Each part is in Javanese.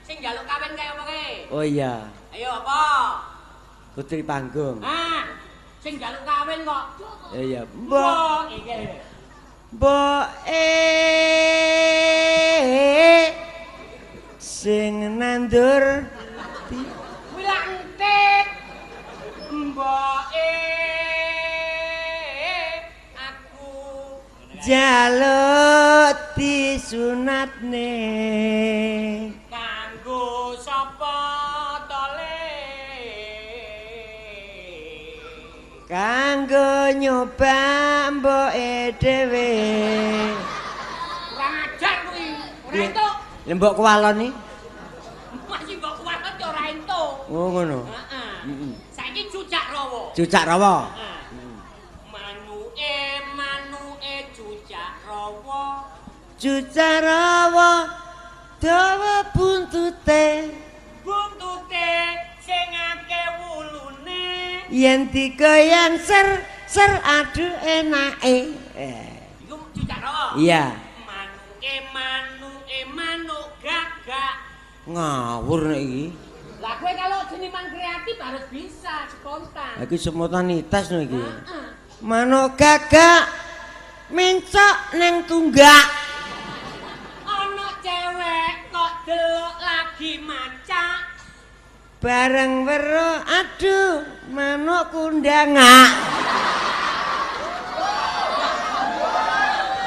Sing njaluk kawin kaya apa ke? Oh iya. Ayo apa? Putri Panggung. Sing njaluk kawin kok. Iya, Mbok iki. Mbok sing nandur Wila entik. Mbok aku jaluk disunatne kanggo sapa tole? Kanggo nyoba mboke dhewe. Kurang ajar kuwi. Ora entuk. Lembok kualon iki. Masih mbok kuwat ora entuk. Oh ngono. Heeh. Saiki cucak rawa. Cucak rawa. Manuke cucak rawa. Cucak rawa dawa buntute. Buntute sing akeh wulune. Yen digoyang ser aduh enake. Iku cucak rawa. Iya. Manuke manuk gagak. Ngawur nek iki. Lah kowe kalau seniman kreatif harus bisa spontan. Iki spontanitas no iki. Heeh. Manuk gagak mencok neng tunggak. Ana cewek kok delok lagi macak. Bareng weruh aduh manuk kundangak.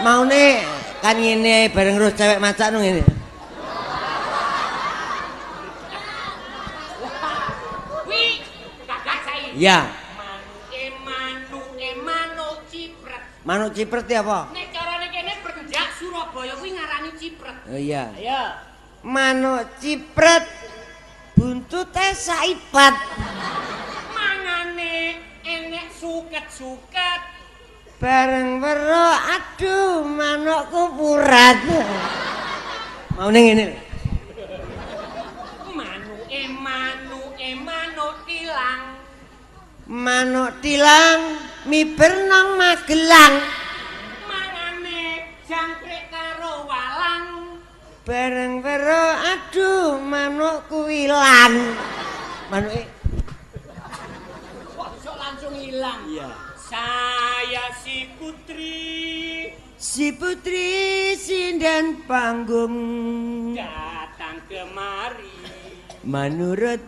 Maune kan ngene bareng weruh cewek macak no ngene. Wi, gagak saiki. Iya. Manuke manuk cipret. Manuk cipret ya apa? Nek carane kene Brenjak Surabaya kuwi ngarani cipret. Oh iya. Ayo. Manuk cipret buntute saipat. Mangane enek suket-suket. Bareng weruh aduh manukku purat. Maune ngene. Manuke manuk tilang. Manuk tilang miber nang Magelang. Mangane jangkrik karo walang. Bareng weruh aduh manukku ilang. Manuke Kok iso langsung ilang? iya. Saya si putri Si putri sinden panggung datang kemari. menurut